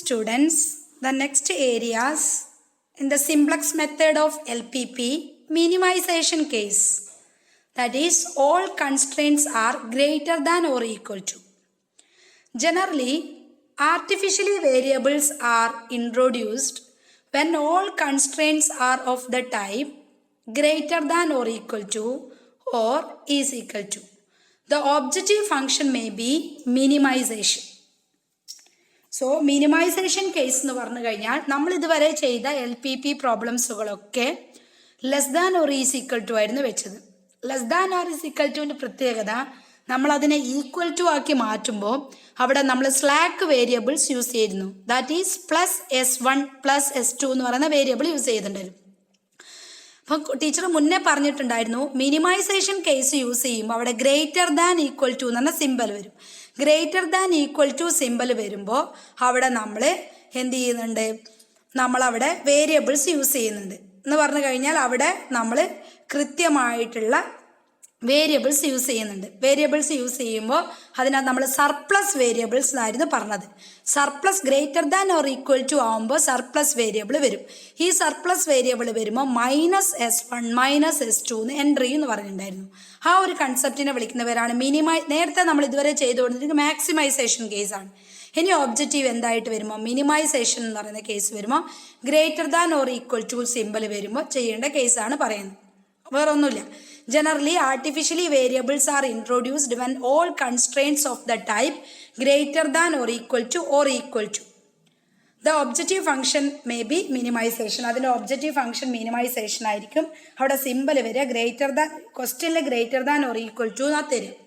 Students, the next areas in the simplex method of LPP minimization case, that is all constraints are greater than or equal to. Generally, artificially variables are introduced when all constraints are of the type greater than or equal to or is equal to. The objective function may be minimization. So minimization case എന്ന് പറഞ്ഞു കഴിഞ്ഞാൽ നമ്മൾ ഇതുവരെ ചെയ്ത LPP പ്രോബ്ലംസുകളൊക്കെ less than or is equal to ആയിരുന്നു വെച്ചത്. Less than or is equal ടുവിൻ്റെ പ്രത്യേകത നമ്മൾ അതിനെ ഈക്വൽ ടു ആക്കി മാറ്റുമ്പോൾ അവിടെ നമ്മൾ സ്ലാക്ക് വേരിയബിൾസ് യൂസ് ചെയ്തിരുന്നു. ദാറ്റ് ഈസ് +S1 +S2 എന്ന് പറയുന്ന വേരിയബിൾ യൂസ് ചെയ്തിട്ടുണ്ടായിരുന്നു. അപ്പം ടീച്ചർ മുന്നേ പറഞ്ഞിട്ടുണ്ടായിരുന്നു മിനിമൈസേഷൻ കേസ് യൂസ് ചെയ്യുമ്പോൾ അവിടെ ഗ്രേറ്റർ ദാൻ ഈക്വൽ ടു എന്ന് പറഞ്ഞ സിമ്പൽ വരും. Greater than equal to symbol വരുമ്പോൾ അവിടെ നമ്മൾ എന്ത് ചെയ്യുന്നുണ്ട്, നമ്മളവിടെ വേരിയബിൾസ് യൂസ് ചെയ്യുന്നുണ്ട് എന്ന് പറഞ്ഞു കഴിഞ്ഞാൽ അവിടെ നമ്മൾ കൃത്യമായിട്ടുള്ള വേരിയബിൾസ് യൂസ് ചെയ്യുന്നുണ്ട്. വേരിയബിൾസ് യൂസ് ചെയ്യുമ്പോൾ അതിനകത്ത് നമ്മൾ സർപ്ലസ് വേരിയബിൾസ് എന്നായിരുന്നു പറഞ്ഞത്. Surplus greater than or equal to ആകുമ്പോൾ സർപ്ലസ് വേരിയബിൾ വരും. ഈ സർപ്ലസ് വേരിയബിൾ വരുമ്പോൾ -S1 -S2 എന്ന് എൻട്രി എന്ന് പറഞ്ഞിട്ടുണ്ടായിരുന്നു. ആ ഒരു കൺസെപ്റ്റിനെ വിളിക്കുന്നവരാണ് നേരത്തെ നമ്മൾ ഇതുവരെ ചെയ്തുകൊണ്ടിരിക്കുന്നത് മാക്സിമൈസേഷൻ കേസാണ്. ഇനി ഒബ്ജക്റ്റീവ് എന്തായിട്ട് വരുമ്പോൾ മിനിമൈസേഷൻ എന്ന് പറയുന്ന കേസ് വരുമ്പോൾ greater than or equal to simple വരുമ്പോൾ ചെയ്യേണ്ട കേസാണ് പറയുന്നത്. വേറെ ഒന്നുമില്ല. Generally, artificially variables are introduced when all constraints of the type greater than or equal to or equal to. The objective function may be minimization. അതിൻ്റെ objective function minimization ആയിരിക്കും. അവിടെ simple വരിക ഗ്രേറ്റർ ദാൻ, ക്വസ്റ്റ്യനിൽ greater than or equal to എന്നാ തരും.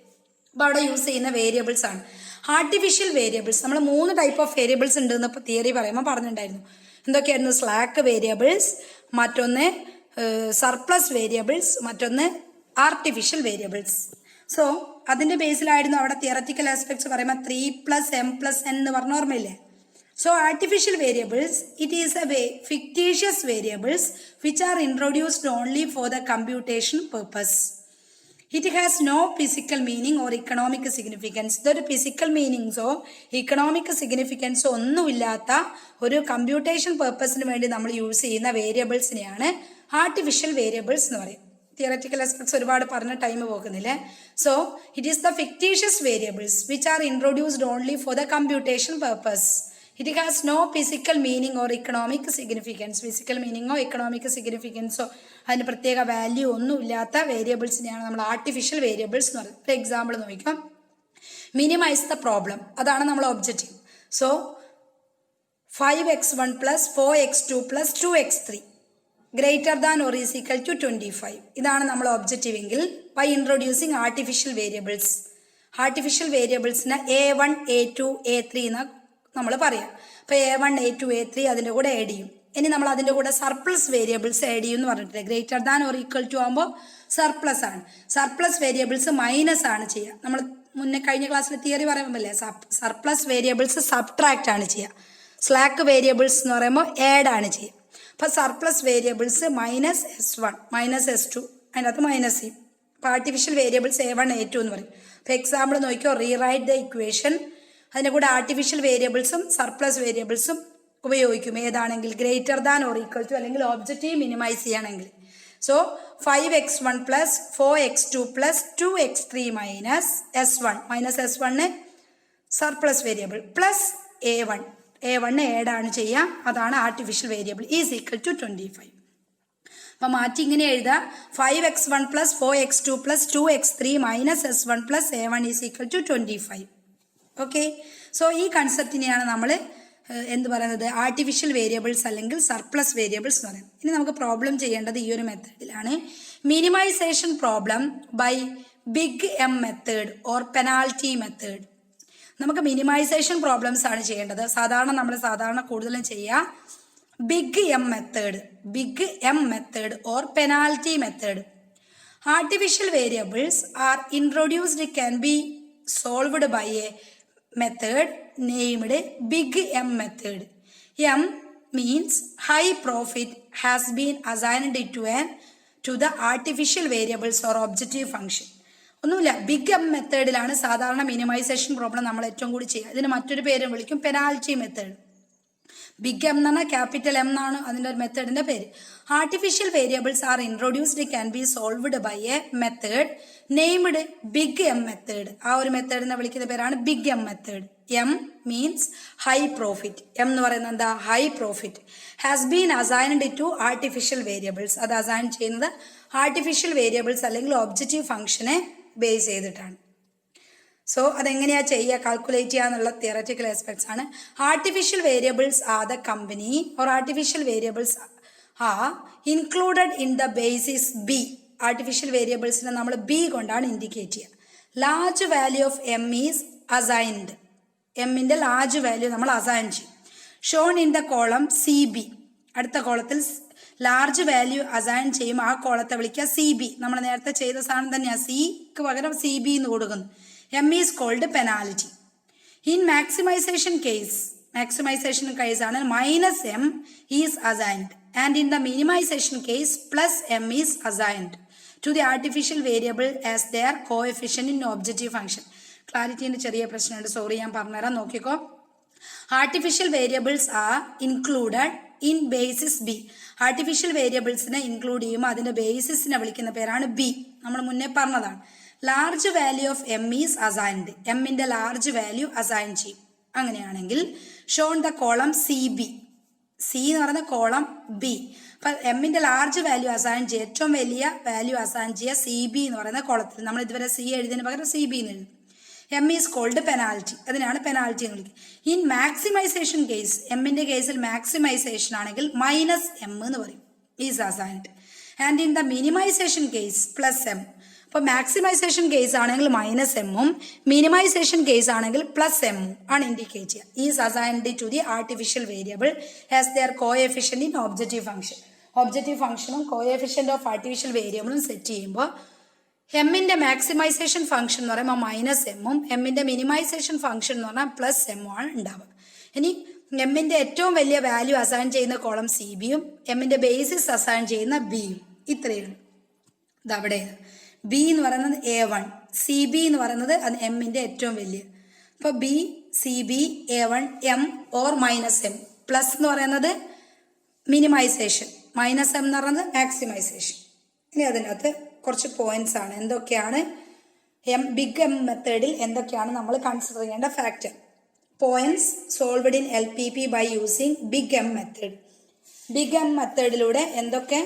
അപ്പോൾ അവിടെ use ചെയ്യുന്ന വേരിയബിൾസ് ആണ് ആർട്ടിഫിഷ്യൽ വേരിയബിൾസ്. നമ്മൾ 3 ടൈപ്പ് ഓഫ് വേരിയബിൾസ് ഉണ്ടെന്ന് ഇപ്പോൾ തിയറി പറയുമ്പോൾ പറഞ്ഞിട്ടുണ്ടായിരുന്നു. എന്തൊക്കെയായിരുന്നു? സ്ലാക്ക് വേരിയബിൾസ്, മറ്റൊന്ന് സർപ്ലസ് വേരിയബിൾസ്, മറ്റൊന്ന് ആർട്ടിഫിഷ്യൽ വേരിയബിൾസ്. സോ അതിൻ്റെ ബേസിലായിരുന്നു അവിടെ തിയററ്റിക്കൽ ആസ്പെക്ട്സ് പറയുമ്പോൾ 3+M+N എന്ന് പറഞ്ഞ ഓർമ്മയില്ലേ? So artificial variables it is a fictitious variables which are introduced only for the computation purpose. It has no physical meaning or economic significance. ഇതൊരു physical മീനിങ്സോ economic സിഗ്നിഫിക്കൻസോ ഒന്നുമില്ലാത്ത ഒരു കമ്പ്യൂട്ടേഷൻ പേർപ്പസിന് വേണ്ടി നമ്മൾ യൂസ് ചെയ്യുന്ന വേരിയബിൾസിനെയാണ് ആർട്ടിഫിഷ്യൽ വേരിയബിൾസ് എന്ന് പറയും. തിയററ്റിക്കൽ ആസ്പെക്ട്സ് ഒരുപാട് പറഞ്ഞ ടൈം പോകുന്നില്ലേ? So it is the fictitious variables which are introduced only for the computation purpose. It has no physical meaning or economic significance. Physical മീനിങ്ങോ ഇക്കണോമിക് സിഗ്നിഫിക്കൻസോ അതിന് പ്രത്യേക വാല്യൂ ഒന്നും ഇല്ലാത്ത വേരിയബിൾസിനെയാണ് നമ്മൾ ആർട്ടിഫിഷ്യൽ വേരിയബിൾസ് എന്ന് പറയുന്നത്. ഒരു എക്സാമ്പിൾ നോക്കാം. മിനിമൈസ് ദ പ്രോബ്ലം, അതാണ് നമ്മൾ objective. So 5x1 + 4x2 + 2x3 greater than or is equal to 25. ഇതാണ് നമ്മൾ ഒബ്ജക്റ്റീവ് എങ്കിൽ by introducing artificial variables. Artificial വേരിയബിൾസിന് A1 A2 A3 എന്ന് നമ്മൾ പറയാം. അപ്പോൾ A1 A2 A3 അതിൻ്റെ കൂടെ ആഡ് ചെയ്യും. ഇനി നമ്മൾ അതിൻ്റെ കൂടെ സർപ്ലസ് വേരിയബിൾസ് ആഡ് ചെയ്യും എന്ന് പറഞ്ഞിട്ടില്ല. Greater than or equal to ആകുമ്പോൾ സർപ്ലസ് ആണ്. സർപ്ലസ് വേരിയബിൾസ് മൈനസ് ആണ് ചെയ്യുക. നമ്മൾ മുന്നേ കഴിഞ്ഞ ക്ലാസ്സിൽ തിയറി പറയുമ്പോഴല്ലേ സർപ്ലസ് വേരിയബിൾസ് സബ്ട്രാക്റ്റ് ആണ് ചെയ്യുക. സ്ലാക്ക് വേരിയബിൾസ് എന്ന് പറയുമ്പോൾ ആഡ് ആണ് ചെയ്യുക. അപ്പോൾ സർപ്ലസ് വേരിയബിൾസ് -S1 -S2 അതിൻ്റെ അകത്ത് മൈനസ് ചെയ്യും. അപ്പോൾ ആർട്ടിഫിഷ്യൽ വേരിയബിൾസ് A1 A2 എന്ന് പറയും. അപ്പോൾ എക്സാമ്പിൾ നോക്കിയോ, റീറൈറ്റ് ദ ഇക്വേഷൻ. അതിൻ്റെ കൂടെ ആർട്ടിഫിഷ്യൽ വേരിയബിൾസും സർപ്ലസ് വേരിയബിൾസും ഉപയോഗിക്കും. ഏതാണെങ്കിൽ greater than or equal to അല്ലെങ്കിൽ ഒബ്ജക്റ്റീവ് മിനിമൈസ് ചെയ്യണമെങ്കിൽ. So 5x1 + 4x2 + 2x3 -S1 -S1 surplus variable +A1 A1 add ആണ് ചെയ്യുക. അതാണ് artificial variable is equal to 25. അപ്പം മാറ്റി ഇങ്ങനെ എഴുതാം. 5x1 + 4x2 + 2x3 -S1 + A1 is equal to 25. Okay. So ഈ കൺസെപ്റ്റിനെയാണ് നമ്മൾ എന്ത് പറയുന്നത്, ആർട്ടിഫിഷ്യൽ വേരിയബിൾസ് അല്ലെങ്കിൽ സർപ്ലസ് വേരിയബിൾസ് എന്ന് പറയുന്നത്. ഇനി നമുക്ക് പ്രോബ്ലം ചെയ്യേണ്ടത് ഈ ഒരു മെത്തേഡിലാണ്. Minimization problem by big M method or penalty method. നമുക്ക് മിനിമൈസേഷൻ പ്രോബ്ലംസ് ആണ് ചെയ്യേണ്ടത്. സാധാരണ കൂടുതലും ചെയ്യുക big M method or penalty method. Artificial variables are introduced can be solved by a method named big M method. M means high profit has been assigned to the artificial variables or objective function. ഒന്നുമില്ല, big M മെത്തേഡിലാണ് സാധാരണ minimisation problem നമ്മൾ ഏറ്റവും കൂടി ചെയ്യുക. ഇതിന് മറ്റൊരു പേരും വിളിക്കും പെനാൽറ്റി മെത്തേഡ്. ബിഗ് എം എന്ന് പറഞ്ഞാൽ ക്യാപിറ്റൽ എം എന്നാണ് അതിൻ്റെ ഒരു മെത്തേഡിൻ്റെ പേര്. Artificial variables are introduced can be solved by a method named big M method. ആ ഒരു മെത്തേഡിനെ വിളിക്കുന്ന പേരാണ് big M method. M means high profit. M എന്ന് പറയുന്നത് എന്താ? High profit. Has been assigned to artificial variables. അത് അസൈൻ ചെയ്യുന്നത് ആർട്ടിഫിഷ്യൽ വേരിയബിൾസ് അല്ലെങ്കിൽ ഒബ്ജക്റ്റീവ് ഫംഗ്ഷനെ ബേസ് ചെയ്തിട്ടാണ്. സോ അതെങ്ങനെയാണ് ചെയ്യുക, കാൽക്കുലേറ്റ് ചെയ്യുക എന്നുള്ള തിയററ്റിക്കൽ ആസ്പെക്ട്സ് ആണ്. Artificial variables are the company or artificial variables are included in the basis B. Artificial വേരിയബിൾസിനെ നമ്മൾ ബി കൊണ്ടാണ് ഇൻഡിക്കേറ്റ് ചെയ്യുക. Large value of M is assigned. എമ്മിൻ്റെ ലാർജ് വാല്യൂ നമ്മൾ അസൈൻ ചെയ്യും. Shown in the column C B. അടുത്ത കോളത്തിൽ large value assign ചെയ്യും. ആ കോളത്തെ വിളിക്കുക സി ബി. നമ്മൾ നേരത്തെ ചെയ്ത സാധനം തന്നെയാണ്. സിക്ക് പകരം സി ബി എന്ന് കൊടുക്കുന്നു. M is called penalty. In maximization case, maximization case ആണ് minus M is assigned. And in the minimization case plus M is assigned to the artificial variable as their coefficient in objective function. ക്ലാരിറ്റീൻ്റെ ചെറിയ പ്രശ്നമുണ്ട്, sorry, ഞാൻ പറഞ്ഞുതരാം, നോക്കിക്കോ. Artificial variables are included in basis B. Artificial വേരിയബിൾസിനെ include ചെയ്യുമ്പോൾ അതിൻ്റെ ബേസിസിനെ വിളിക്കുന്ന പേരാണ് ബി. നമ്മൾ മുന്നേ പറഞ്ഞതാണ്. Large value of M is assigned. എമ്മിൻ്റെ ലാർജ് വാല്യൂ അസൈൻ ചെയ്യും. അങ്ങനെയാണെങ്കിൽ shown the column C B. C എന്ന് പറയുന്ന കോളം ബി. അപ്പം എമ്മിൻ്റെ ലാർജ് വാല്യൂ അസൈൻ ചെയ്യുക, ഏറ്റവും വലിയ വാല്യൂ അസൈൻ ചെയ്യുക സി ബി എന്ന് പറയുന്ന കോളത്തിൽ. നമ്മൾ ഇതുവരെ സി എഴുതിയതിന് പകരം സി ബി എന്ന് എഴുതും. M is called penalty. അതിനാണ് പെനാൽറ്റി എന്ന് വിളിക്കുക. ഇൻ മാക്സിമൈസേഷൻ കേസ്, എമ്മിൻ്റെ കേസിൽ മാക്സിമൈസേഷൻ ആണെങ്കിൽ മൈനസ് എം എന്ന് പറയും, is assigned. And in the minimization case plus M. അപ്പോൾ മാക്സിമൈസേഷൻ കേസ് ആണെങ്കിൽ മൈനസ് എമ്മും മിനിമൈസേഷൻ കേസ് ആണെങ്കിൽ പ്ലസ് എമ്മും ആണ് ഇൻഡിക്കേറ്റ് ചെയ്യുക. Is assigned to the artificial variable as their coefficient in objective function. Objective ഫംഗ്ഷനും കോഎഫിഷ്യന്റ് ഓഫ് ആർട്ടിഫിഷ്യൽ വേരിയബിളും set ചെയ്യുമ്പോൾ എമ്മിൻ്റെ മാക്സിമൈസേഷൻ ഫംഗ്ഷൻ എന്ന് പറയുമ്പോൾ മൈനസ് എമ്മും എമ്മിൻ്റെ മിനിമൈസേഷൻ ഫംഗ്ഷൻ എന്ന് പറഞ്ഞാൽ പ്ലസ് എമ്മും ആണ് ഉണ്ടാവുക. ഇനി എമ്മിൻ്റെ ഏറ്റവും വലിയ വാല്യൂ അസൈൻ ചെയ്യുന്ന കോളം സി ബിയും എമ്മിൻ്റെ ബേസിസ് അസൈൻ ചെയ്യുന്ന ബിയും. ഇത്രയാണ് ഇതവിടെ. ബി എന്ന് പറയുന്നത് A1, സി ബി എന്ന് പറയുന്നത് അത് എമ്മിൻ്റെ ഏറ്റവും വലിയ. അപ്പോൾ B, C B, A1, M or minus M. Plus എന്ന് പറയുന്നത് മിനിമൈസേഷൻ, മൈനസ് എം എന്ന് പറയുന്നത് മാക്സിമൈസേഷൻ. ഇനി അതിനകത്ത് കുറച്ച് പോയിന്റ്സ് ആണ്. എന്തൊക്കെയാണ് ബിഗ് എം മെത്തേഡിൽ എന്തൊക്കെയാണ് നമ്മൾ കൺസിഡർ ചെയ്യേണ്ട factor. Points solved in LPP by using big M method. Big M മെത്തേഡിലൂടെ എന്തൊക്കെ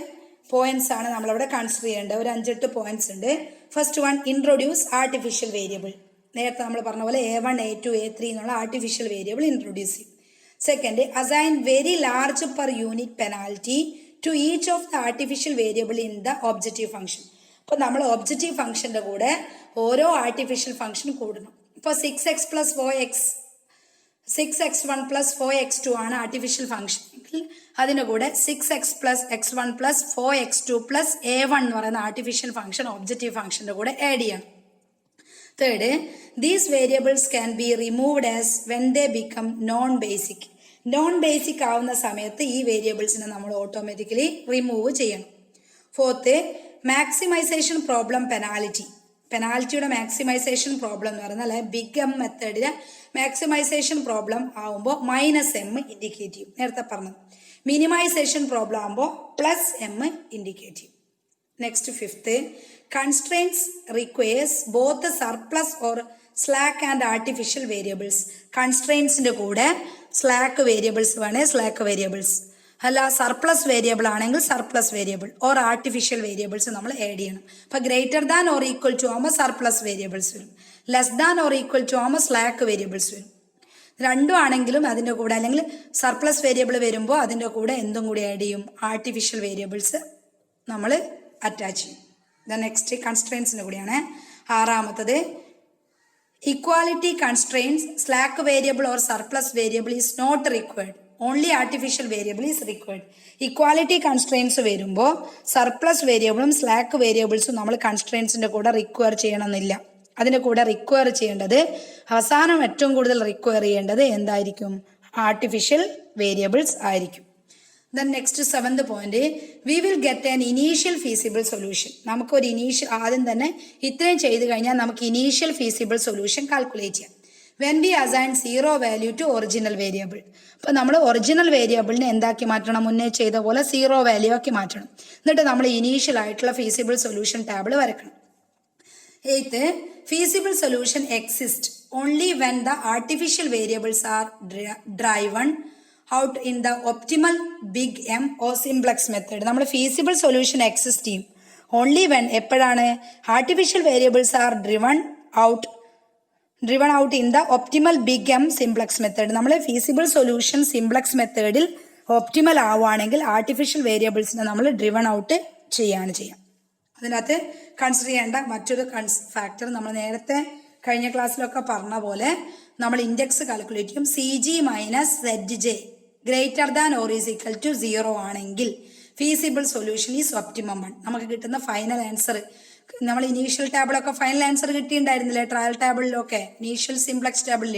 പോയിന്റ്സ് ആണ് നമ്മളവിടെ കൺസിഡർ ചെയ്യേണ്ടത്? ഒരു 5-8 പോയിന്റ്സ് ഉണ്ട്. First one, introduce artificial variable. നേരത്തെ നമ്മൾ പറഞ്ഞ പോലെ A1, A2, A3 എന്നുള്ള ആർട്ടിഫിഷ്യൽ വേരിയബിൾ ഇൻട്രൊഡ്യൂസ് ചെയ്യും. Second, assign very large per unit penalty to each of the artificial variable in the objective function. അപ്പോൾ നമ്മൾ ഒബ്ജക്റ്റീവ് ഫംഗ്ഷൻ്റെ കൂടെ ഓരോ ആർട്ടിഫിഷ്യൽ ഫംഗ്ഷൻ കൂടണം. ഇപ്പോൾ 6x + 4x, 6x1 + 4x2 ആണ് ആർട്ടിഫിഷ്യൽ ഫംഗ്ഷൻ എങ്കിൽ അതിൻ്റെ കൂടെ 6x + x1 + 4x2 + A1 എന്ന് പറയുന്ന ആർട്ടിഫിഷ്യൽ ഫംഗ്ഷൻ ഒബ്ജക്റ്റീവ് ഫംഗ്ഷൻ്റെ കൂടെ ആഡ് ചെയ്യണം. Third, these variables can be removed as when they become non basic. Non basic ആവുന്ന സമയത്ത് ഈ വേരിയബിൾസിനെ നമ്മൾ ഓട്ടോമാറ്റിക്കലി റിമൂവ് ചെയ്യണം. Fourth, maximization problem penalty. പെനാൽറ്റിയുടെ മാക്സിമൈസേഷൻ പ്രോബ്ലം എന്ന് പറഞ്ഞാൽ ബിഗ് എം മെത്തേഡിലെ മാക്സിമൈസേഷൻ പ്രോബ്ലം ആവുമ്പോൾ മൈനസ് എം ഇൻഡിക്കേറ്റ് ചെയ്യും, നേരത്തെ പറഞ്ഞത്. മിനിമൈസേഷൻ പ്രോബ്ലം ആകുമ്പോൾ പ്ലസ് എം ഇൻഡിക്കേറ്റ് ചെയ്യും. Next fifth, constraints requires both surplus or slack and artificial variables. കൺസ്ട്രെയിൻസിൻ്റെ കൂടെ സ്ലാക്ക് വേരിയബിൾസ് വേണേൽ സ്ലാക്ക് വേരിയബിൾസ്, അല്ല സർപ്ലസ് വേരിയബിൾ ആണെങ്കിൽ surplus variable or artificial variables നമ്മൾ ആഡ് ചെയ്യണം. അപ്പോൾ greater than or equal to ആകുമ്പോൾ സർപ്ലസ് വേരിയബിൾസ് വരും, less than or equal to ആകുമ്പോൾ സ്ലാക്ക് വേരിയബിൾസ് വരും. രണ്ടും ആണെങ്കിലും അതിൻ്റെ കൂടെ, അല്ലെങ്കിൽ സർപ്ലസ് വേരിയബിൾ വരുമ്പോൾ അതിൻ്റെ കൂടെ എന്തും കൂടി ആഡ് ചെയ്യും, ആർട്ടിഫിഷ്യൽ വേരിയബിൾസ് നമ്മൾ അറ്റാച്ച് ചെയ്യും. നെക്സ്റ്റ് കൺസ്ട്രെയിൻസിൻ്റെ കൂടിയാണ്. ആറാമത്തത്, equality constraints slack variable or surplus variable is not required, only artificial variable is required. Equality constraints വരുമ്പോൾ സർപ്ലസ് വേരിയബിളും സ്ലാക്ക് വേരിയബിൾസും നമ്മൾ കൺസ്ട്രെയിൻസിൻ്റെ കൂടെ റിക്വയർ ചെയ്യണമെന്നില്ല. അതിൻ്റെ കൂടെ റിക്വയർ ചെയ്യേണ്ടത്, അവസാനം ഏറ്റവും കൂടുതൽ റിക്വയർ ചെയ്യേണ്ടത് എന്തായിരിക്കും? ആർട്ടിഫിഷ്യൽ വേരിയബിൾസ് ആയിരിക്കും. Then next seventh point, we will get an initial feasible solution. നമുക്കൊരു ആദ്യം തന്നെ ഇത്രയും ചെയ്ത് കഴിഞ്ഞാൽ നമുക്ക് ഇനീഷ്യൽ ഫീസിബിൾ സൊല്യൂഷൻ കാൽക്കുലേറ്റ് ചെയ്യാം. When we assign zero value to original variable. അപ്പോൾ നമ്മൾ ഒറിജിനൽ വേരിയബിളിനെ എന്താക്കി മാറ്റണം? മുന്നേ ചെയ്ത പോലെ സീറോ വാല്യൂ ആക്കി മാറ്റണം. എന്നിട്ട് നമ്മൾ ഇനീഷ്യൽ ആയിട്ടുള്ള ഫീസിബിൾ സൊല്യൂഷൻ ടേബിൾ വരക്കണം. 8th, feasible solution exists only when the artificial variables are driven out in the optimal big M or simplex method. നമ്മൾ feasible solution exist ചെയ്യും only when എപ്പോഴാണ് artificial variables are driven out in the optimal big M simplex method. നമ്മൾ feasible solution simplex methodൽ optimal ആവുകയാണെങ്കിൽ artificial variablesനെ നമ്മൾ driven out ചെയ്യാണ് ചെയ്യാം. അതിനകത്ത് consider ചെയ്യേണ്ട മറ്റൊരു ഫാക്ടർ നമ്മൾ നേരത്തെ കഴിഞ്ഞ ക്ലാസ്സിലൊക്കെ പറഞ്ഞ പോലെ നമ്മൾ ഇൻഡെക്സ് കാൽക്കുലേറ്റ് ചെയ്യും. CG minus ZJ greater than or is equal to 0 ആണെങ്കിൽ ഫീസിബിൾ സൊല്യൂഷൻ ഈസ് ഒപ്റ്റിമം 1. നമുക്ക് കിട്ടുന്ന ഫൈനൽ ആൻസർ നമ്മൾ ഇനീഷ്യൽ ടേബിളൊക്കെ ഫൈനൽ ആൻസർ കിട്ടിയിട്ടുണ്ടായിരുന്നില്ലേ? ട്രയൽ ടേബിളിലൊക്കെ ഇനീഷ്യൽ സിംപ്ലക്സ് ടേബിളിൽ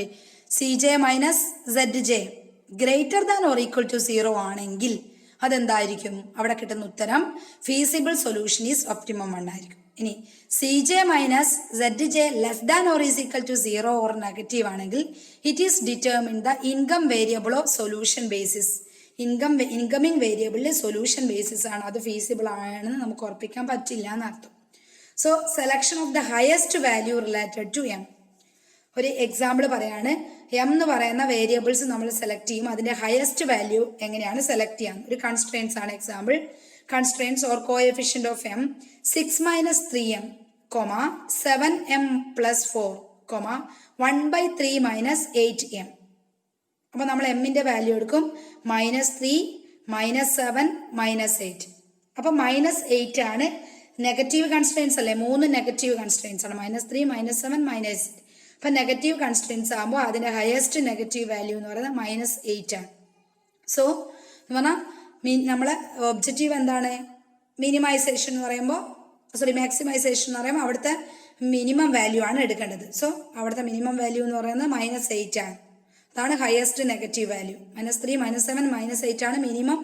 CJ minus ZJ greater than or equal to 0 ആണെങ്കിൽ അതെന്തായിരിക്കും? അവിടെ കിട്ടുന്ന ഉത്തരം ഫീസിബിൾ സൊല്യൂഷൻ ഈസ് ഒപ്റ്റിമം 1 ആയിരിക്കും. ഇനി CJ minus ZJ less than or is equal to 0 or negative ആണെങ്കിൽ it is determine the income variable of solution basis. Incoming വേരിയബിളിൽ solution basis ആണ്, അത് ഫീസിബിൾ ആണെന്ന് നമുക്ക് ഉറപ്പിക്കാൻ പറ്റില്ല എന്നർത്ഥം. So selection of the highest value related to M. ഒരു എക്സാമ്പിൾ പറയാണ്. M എന്ന് പറയുന്ന വേരിയബിൾസ് നമ്മൾ സെലക്ട് ചെയ്യും, അതിന്റെ ഹയസ്റ്റ് വാല്യൂ എങ്ങനെയാണ് സെലക്ട് ചെയ്യാം? ഒരു കൺസ്ട്രെയിൻസ് ആണ് example. Constraints or coefficient of M 6 minus 3M, 7M plus 4, 1/3 minus 8M. അപ്പൊ നമ്മൾ എമ്മിന്റെ വാല്യൂ എടുക്കും -3, -7, -8. അപ്പൊ -8 ആണ് നെഗറ്റീവ് കൺസ്ട്രെയിൻസ് അല്ലേ? 3 നെഗറ്റീവ് കൺസ്ട്രെയിൻസ് ആണ്, -3, -7, -8. അപ്പൊ നെഗറ്റീവ് കൺസ്ട്രെയിൻസ് ആകുമ്പോൾ അതിന്റെ ഹയസ്റ്റ് നെഗറ്റീവ് വാല്യൂ എന്ന് പറയുന്നത് -8 ആണ്. സോ എന്ന് പറഞ്ഞാൽ നമ്മളെ ഒബ്ജക്റ്റീവ് എന്താണ്? മിനിമൈസേഷൻ എന്ന് പറയുമ്പോൾ മാക്സിമൈസേഷൻ എന്ന് പറയുമ്പോൾ അവിടുത്തെ മിനിമം വാല്യൂ ആണ് എടുക്കേണ്ടത്. സോ അവിടുത്തെ മിനിമം വാല്യൂ എന്ന് പറയുന്നത് -8 ആണ്. അതാണ് ഹയസ്റ്റ് നെഗറ്റീവ് വാല്യൂ. -3, -7, -8 ആണ് minimum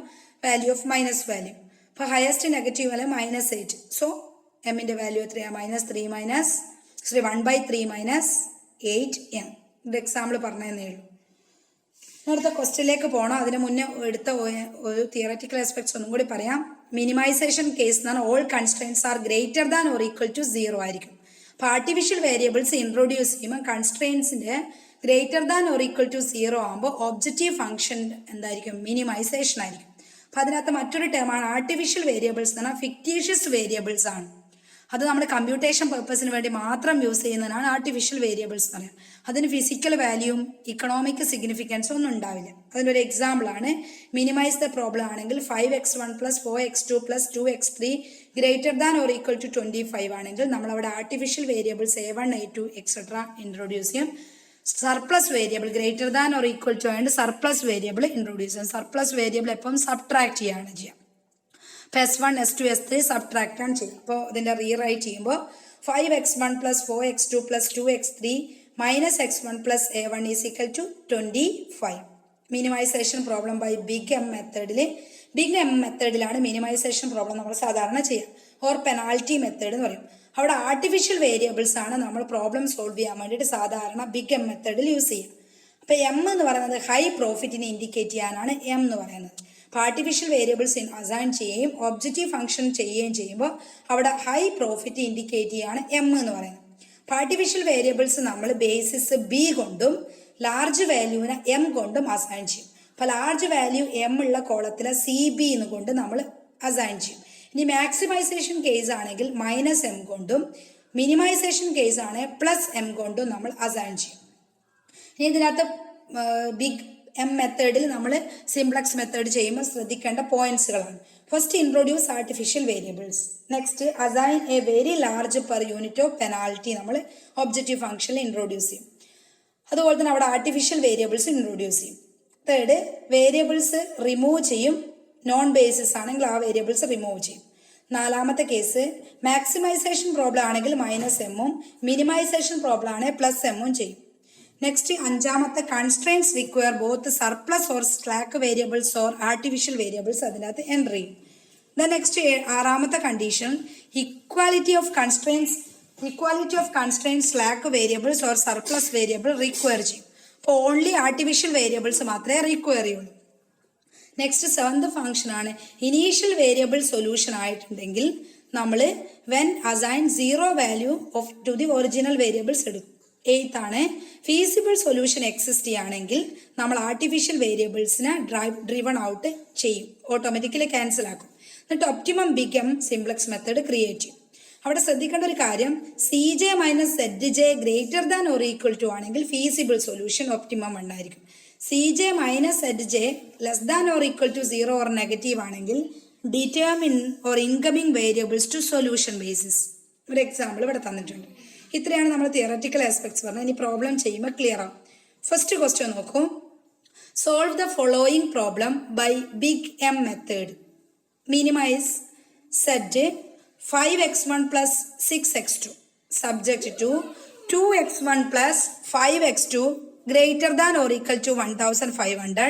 value of minus value. അപ്പൊ ഹയസ്റ്റ് നെഗറ്റീവ് വാല്യൂ -8. സോ എമ്മിന്റെ വാല്യൂ എത്രയാണ്? -3 1/3 -8M. ഇത് എക്സാമ്പിൾ പറഞ്ഞതന്നേ ഉള്ളൂ. അടുത്ത ക്വസ്റ്റ്യനിലേക്ക് പോകണം. അതിന് മുന്നേ എടുത്ത ഒരു തിയററ്റിക്കൽ ആസ്പെക്ട്സ് ഒന്നും കൂടി പറയാം. മിനിമൈസേഷൻ കേസ് എന്ന് പറഞ്ഞാൽ all constraints are greater than or equal to 0 ആയിരിക്കും. അപ്പൊ ആർട്ടിഫിഷ്യൽ വേരിയബിൾസ് ഇൻട്രൊഡ്യൂസ് ചെയ്യുമ്പോൾ കൺസ്ട്രെയിൻസിന്റെ greater than or equal to 0 ആകുമ്പോൾ ഒബ്ജക്റ്റീവ് ഫംഗ്ഷൻ എന്തായിരിക്കും? മിനിമൈസേഷൻ ആയിരിക്കും. അപ്പൊ അതിനകത്ത് മറ്റൊരു ടേമാണ് ആർട്ടിഫിഷ്യൽ വേരിയബിൾസ് എന്ന് പറഞ്ഞാൽ ഫിക്റ്റീഷ്യസ് വേരിയബിൾസ് ആണ്. അത് നമ്മൾ കമ്പ്യൂട്ടേഷൻ പർപ്പസിന് വേണ്ടി മാത്രം യൂസ് ചെയ്യുന്നതാണ് ആർട്ടിഫിഷ്യൽ വേരിയബിൾസ് എന്ന് പറയാം. അതിന് ഫിസിക്കൽ വാല്യൂവും ഇക്കണോമിക് സിഗ്നിഫിക്കൻസും ഒന്നും ഉണ്ടാവില്ല. അതിനൊരു എക്സാമ്പിൾ ആണ് മിനിമൈസ് ദ പ്രോബ്ലം ആണെങ്കിൽ 5x1 + 4x2 + 2x3 greater than or equal to 25 ആണെങ്കിൽ നമ്മൾ അവിടെ artificial variables A1, A2 etcetera introduce ചെയ്യും. Surplus variable greater than or equal to ആയതുകൊണ്ട് സർപ്ലസ് വേരിയബിൾ ഇൻട്രൊഡ്യൂസ് ചെയ്യും. സർപ്ലസ് വേരിയബിൾ എപ്പം സബ്ട്രാക്ട് ചെയ്യാണ് ചെയ്യുക. S1, S2, S3 സബ്ട്രാക്ട് ആണ് ചെയ്യുക. അപ്പോൾ ഇതിന്റെ റീറൈറ്റ് ചെയ്യുമ്പോൾ 5x1 + 4x2 + 2x3 -x1 + A1 = 25. Minimization problem by big M മെത്തേഡിലാണ് മിനിമൈസേഷൻ പ്രോബ്ലം നമ്മൾ സാധാരണ ചെയ്യുക. ഓർ പെനാൽറ്റി മെത്തേഡ് എന്ന് പറയും. അവിടെ ആർട്ടിഫിഷ്യൽ വേരിയബിൾസ് ആണ് നമ്മൾ പ്രോബ്ലം സോൾവ് ചെയ്യാൻ വേണ്ടിയിട്ട് സാധാരണ ബിഗ് എം മെത്തേഡിൽ യൂസ് ചെയ്യുക. അപ്പൊ M എന്ന് പറയുന്നത് ഹൈ പ്രോഫിറ്റിനെ ഇൻഡിക്കേറ്റ് ചെയ്യാനാണ് M എന്ന് പറയുന്നത്. അപ്പോൾ ആർട്ടിഫിഷ്യൽ വേരിയബിൾസ് അസൈൻ ചെയ്യുകയും ഒബ്ജക്റ്റീവ് ഫംഗ്ഷൻ ചെയ്യുകയും ചെയ്യുമ്പോൾ അവിടെ ഹൈ പ്രോഫിറ്റ് ഇൻഡിക്കേറ്റ് ചെയ്യാണ് M എന്ന് പറയുന്നത്. അപ്പോൾ ആർട്ടിഫിഷ്യൽ വേരിയബിൾസ് നമ്മൾ ബേസിസ് B കൊണ്ടും ലാർജ് വാല്യൂവിനെ M കൊണ്ടും അസൈൻ ചെയ്യും. അപ്പോൾ ലാർജ് വാല്യൂ M ഉള്ള കോളത്തിലെ CB കൊണ്ട് നമ്മൾ അസൈൻ ചെയ്യും. ഇനി മാക്സിമൈസേഷൻ കേസ് ആണെങ്കിൽ -M കൊണ്ടും മിനിമൈസേഷൻ കേസ് ആണ് +M കൊണ്ടും നമ്മൾ അസൈൻ ചെയ്യും. ഇനി ഇതിനകത്ത് ബിഗ് M മെത്തേഡിൽ നമ്മൾ സിംപ്ലക്സ് മെത്തേഡ് ചെയ്യുമ്പോൾ ശ്രദ്ധിക്കേണ്ട പോയിന്റ്സുകളാണ്. First, introduce artificial variables. Next, assign a very large per unit of penalty നമ്മൾ ഒബ്ജക്റ്റീവ് ഫംഗ്ഷനിൽ ഇൻട്രൊഡ്യൂസ് ചെയ്യും. അതുപോലെ തന്നെ അവിടെ ആർട്ടിഫിഷ്യൽ വേരിയബിൾസ് ഇൻട്രൊഡ്യൂസ് ചെയ്യും. തേർഡ്, വേരിയബിൾസ് റിമൂവ് ചെയ്യും. നോൺ ബേസിസ് ആണെങ്കിൽ ആ വേരിയബിൾസ് റിമൂവ് ചെയ്യും. നാലാമത്തെ കേസ്, മാക്സിമൈസേഷൻ പ്രോബ്ലം ആണെങ്കിൽ -M മിനിമൈസേഷൻ പ്രോബ്ലം ആണെങ്കിൽ +M ചെയ്യും. നെക്സ്റ്റ്, അഞ്ചാമത്തെ, constraints require both surplus or slack variables or artificial variables അതിനകത്ത് എൻ്റർ ചെയ്യും. ദെൻ നെക്സ്റ്റ്, ആറാമത്തെ condition, equality of constraints equality of constraints slack variables or surplus variable require ചെയ്യും. അപ്പോൾ only artificial variables മാത്രമേ require ചെയ്യുള്ളൂ. Next seventh function ആണ് initial variable solution ആയിട്ടുണ്ടെങ്കിൽ നമ്മൾ when assign 0 value of two the original variables എടുക്കും. Eighth ആണ് feasible solution exist ചെയ്യുകയാണെങ്കിൽ നമ്മൾ ആർട്ടിഫിഷ്യൽ വേരിയബിൾസിനെ ഡ്രിവൺ ഔട്ട് ചെയ്യും, ഓട്ടോമാറ്റിക്കലി ക്യാൻസൽ ആക്കും. എന്നിട്ട് optimum become simplex method create ചെയ്യും. അവിടെ ശ്രദ്ധിക്കേണ്ട ഒരു കാര്യം CJ - ZJ greater than or equal to ആണെങ്കിൽ ഫീസിബിൾ സൊല്യൂഷൻ ഒപ്റ്റിമം ഉണ്ടായിരിക്കും. CJ - ZJ less than or equal to 0 or negative ആണെങ്കിൽ determine or incoming variables to solution basis. ഒരു example ഇവിടെ തന്നിട്ടുണ്ട്. ഇത്രയാണ് നമ്മൾ തിയററ്റിക്കൽ ആസ്പെക്ട്സ് പറഞ്ഞത്. ഇനി പ്രോബ്ലം ചെയ്യുമ്പോൾ ക്ലിയർ ആവും. ഫസ്റ്റ് ക്വസ്റ്റ്യൻ നോക്കൂ. Solve the following problem by big M method. Minimize set 5x1 plus 6x2 subject to 2x1 plus 5x2 greater than or equal to 1500,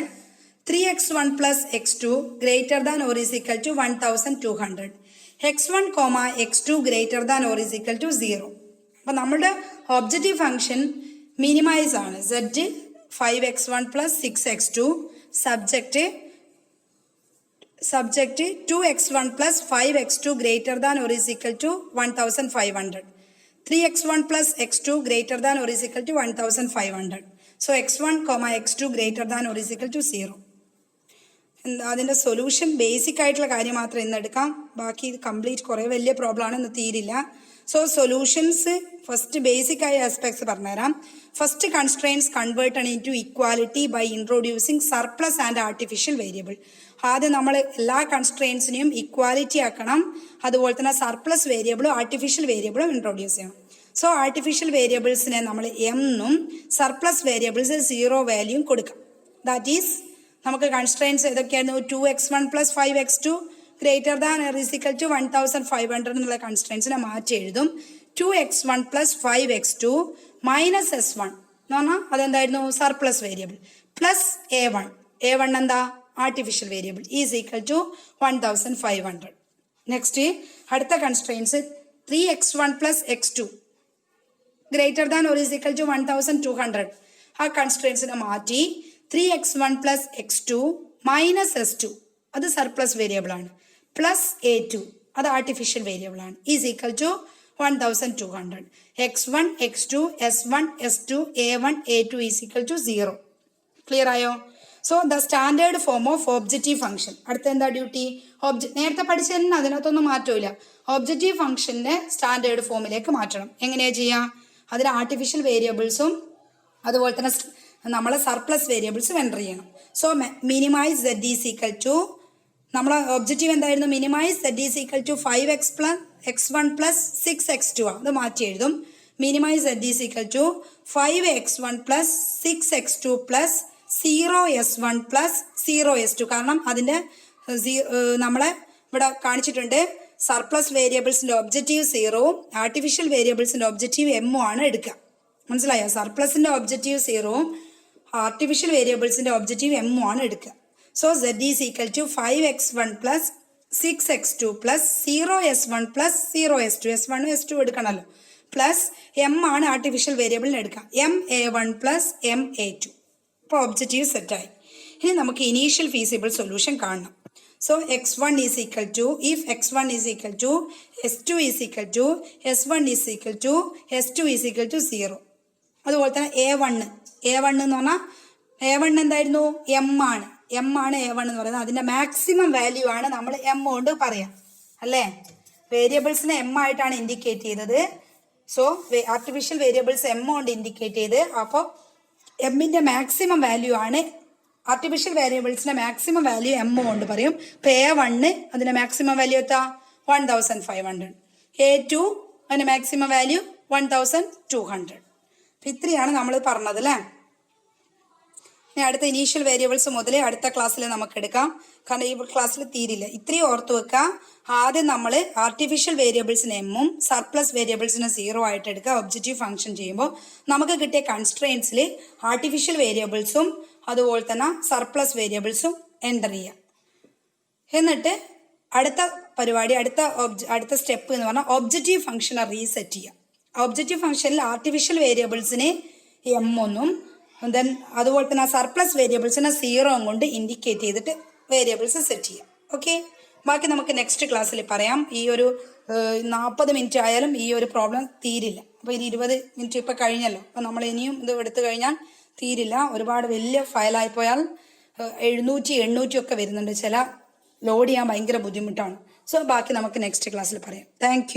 3x1 plus x2 greater than or is equal to 1200, x1 comma x2 greater than or is equal to 0. അപ്പോൾ നമ്മുടെ objective function minimise ആണ്. z 5x1 plus 6x2 subject 2x1 plus 5x2 greater than or is equal to 1500, 3x1 plus x2 greater than or is equal to 1500. So x1 comma x2 greater than or is equal to 0. അതിൻ്റെ solution basic ആയിട്ടുള്ള കാര്യം മാത്രം ഇന്ന് എടുക്കാം. ബാക്കി ഇത് complete കുറേ വലിയ പ്രോബ്ലം ആണ്, ഇന്ന് തീരില്ല. സോ സൊല്യൂഷൻസ് ഫസ്റ്റ് ബേസിക് ആയ ആസ്പെക്ട്സ് പറഞ്ഞുതരാം. First constraints converted into equality by introducing surplus and artificial variable. ആദ്യം നമ്മൾ എല്ലാ കൺസ്ട്രെയിൻസിനെയും ഇക്വാലിറ്റി ആക്കണം, അതുപോലെ തന്നെ സർപ്ലസ് വേരിയബിളും ആർട്ടിഫിഷ്യൽ വേരിയബിളും ഇൻട്രോഡ്യൂസ് ചെയ്യണം. സോ ആർട്ടിഫിഷ്യൽ വേരിയബിൾസിനെ നമ്മൾ എന്നും സർപ്ലസ് വേരിയബിൾസ് 0 വാല്യൂം കൊടുക്കാം. ദാറ്റ് ഈസ് നമുക്ക് കൺസ്ട്രെയിൻസ് ഏതൊക്കെയായിരുന്നു? 2x1 plus 5x2 greater than or is equal to 1500 എന്നുള്ള കൺസ്ട്രെയിൻസിനെ മാറ്റി എഴുതും. 2x1 plus 5x2 minus s1 എന്ന് പറഞ്ഞാൽ അതെന്തായിരുന്നു? സർപ്ലസ് വേരിയബിൾ പ്ലസ് a1 എന്താ? Artificial variable is equal to 1500. Next അടുത്ത constraints 3x1 plus x2 greater than or is equal to 1200. ആ കൺസ്ട്രെയിൻസിനെ മാറ്റി 3x1 plus x2 minus s2 അത് സർപ്ലസ് വേരിയബിൾ ആണ്, plus a2 അത് artificial variable ആണ്, is equal to 1200. x1 x2 s1 s2 a1 a2 is equal to 0. Clear ആയോ? So the standard form of objective function. അടുത്ത എന്താ duty? നേരത്തെ പഠിച്ചതിന് അതിനകത്തൊന്നും മാറ്റമില്ല. ഒബ്ജക്റ്റീവ് ഫംഗ്ഷന്റെ സ്റ്റാൻഡേർഡ് ഫോമിലേക്ക് മാറ്റണം. എങ്ങനെയാ ചെയ്യുക? അതിൽ ആർട്ടിഫിഷ്യൽ വേരിയബിൾസും അതുപോലെ തന്നെ നമ്മളെ സർപ്ലസ് വേരിയബിൾസും എൻ്റർ ചെയ്യണം. So minimize z is equal to, നമ്മളെ ഒബ്ജക്റ്റീവ് എന്തായിരുന്നു? Minimize z is equal to 5x1 plus 6x2 അത് മാറ്റി എഴുതും. Minimize z is equal to 5x1 plus 6x2 plus 0s1 plus 0s2. കാരണം അതിൻ്റെ നമ്മളെ ഇവിടെ കാണിച്ചിട്ടുണ്ട് സർപ്ലസ് വേരിയബിൾസിൻ്റെ ഒബ്ജക്റ്റീവ് 0ഉം ആർട്ടിഫിഷ്യൽ വേരിയബിൾസിൻ്റെ ഒബ്ജക്റ്റീവ് m ആണ് എടുക്കുക. മനസ്സിലായോ? സർപ്ലസിൻ്റെ ഒബ്ജക്റ്റീവ് 0ഉം ആർട്ടിഫിഷ്യൽ വേരിയബിൾസിൻ്റെ ഒബ്ജക്റ്റീവ് m ആണ് എടുക്കുക. So z is equal to 5x1 plus 6x2 plus 0s1 plus 0s2 s1 s2 എടുക്കണമല്ലോ, പ്ലസ് m ആണ് ആർട്ടിഫിഷ്യൽ വേരിയബിളിന് എടുക്കുക, ma1 plus ma2. ഇപ്പോൾ ഒബ്ജക്റ്റീവ് സെറ്റായി. ഇനി നമുക്ക് ഇനീഷ്യൽ ഫീസിബിൾ സൊല്യൂഷൻ കാണണം. So x1 is equal to, if x1 is equal to s2 is equal to s1 is equal to s2 is equal to 0. അതുപോലെ തന്നെ a1 എന്ന് പറഞ്ഞാൽ a1 എന്തായിരുന്നു? m ആണ് a1 എന്ന് പറയുന്നത്. അതിൻ്റെ മാക്സിമം വാല്യൂ ആണ് നമ്മൾ m കൊണ്ട് പറയാം, അല്ലേ? വേരിയബിൾസിനെ m ആയിട്ടാണ് ഇൻഡിക്കേറ്റ് ചെയ്തത്. സോ ആർട്ടിഫിഷ്യൽ വേരിയബിൾസ് m കൊണ്ട് ഇൻഡിക്കേറ്റ് ചെയ്ത്, അപ്പോൾ എമ്മിൻ്റെ മാക്സിമം വാല്യൂ ആണ്, ആർട്ടിഫിഷ്യൽ വേരിയബിൾസിൻ്റെ മാക്സിമം വാല്യൂ m കൊണ്ട് പറയും. ഇപ്പോൾ a1 അതിൻ്റെ മാക്സിമം വാല്യൂ എത്താ 1500, a2 അതിൻ്റെ മാക്സിമം വാല്യൂ 1200. അപ്പം ഇത്രയാണ് നമ്മൾ പറഞ്ഞത്, അല്ലേ? ഇനി അടുത്ത ഇനീഷ്യൽ വേരിയബിൾസ് മുതൽ അടുത്ത ക്ലാസ്സിൽ നമുക്ക് എടുക്കാം, കാരണം ഈ ക്ലാസ്സിൽ തീരില്ല. ഇത്രയും ഓർത്ത് വെക്കുക. ആദ്യം നമ്മൾ ആർട്ടിഫിഷ്യൽ വേരിയബിൾസിന് എമ്മും സർപ്ലസ് വേരിയബിൾസിന് 0 ആയിട്ട് എടുക്കുക. ഒബ്ജക്റ്റീവ് ഫംഗ്ഷൻ ചെയ്യുമ്പോൾ നമുക്ക് കിട്ടിയ കൺസ്ട്രെയിൻസിൽ ആർട്ടിഫിഷ്യൽ വേരിയബിൾസും അതുപോലെ തന്നെ സർപ്ലസ് വേരിയബിൾസും എൻ്റർ ചെയ്യുക. എന്നിട്ട് അടുത്ത പരിപാടി, അടുത്ത സ്റ്റെപ്പ് എന്ന് പറഞ്ഞാൽ ഒബ്ജക്റ്റീവ് ഫംഗ്ഷനെ റീസെറ്റ് ചെയ്യുക. ഒബ്ജക്റ്റീവ് ഫംഗ്ഷനിൽ ആർട്ടിഫിഷ്യൽ വേരിയബിൾസിനെ എം ഒന്നും ദെൻ അതുപോലെ തന്നെ ആ സർപ്ലസ് വേരിയബിൾസിനെ 0 കൊണ്ട് ഇൻഡിക്കേറ്റ് ചെയ്തിട്ട് വേരിയബിൾസ് സെറ്റ് ചെയ്യാം. ഓക്കെ, ബാക്കി നമുക്ക് നെക്സ്റ്റ് ക്ലാസ്സിൽ പറയാം. ഈ ഒരു 40 മിനിറ്റ് ആയാലും ഈ ഒരു പ്രോബ്ലം തീരില്ല. അപ്പോൾ ഇനി 20 മിനിറ്റ് ഇപ്പോൾ കഴിഞ്ഞല്ലോ. അപ്പോൾ നമ്മൾ ഇനിയും ഇത് എടുത്തു കഴിഞ്ഞാൽ തീരില്ല. ഒരുപാട് വലിയ ഫയലായി പോയാൽ 700, 800 ഒക്കെ വരുന്നുണ്ട്. ലോഡ് ചെയ്യാൻ ഭയങ്കര ബുദ്ധിമുട്ടാണ്. സോ ബാക്കി നമുക്ക് നെക്സ്റ്റ് ക്ലാസ്സിൽ പറയാം. താങ്ക്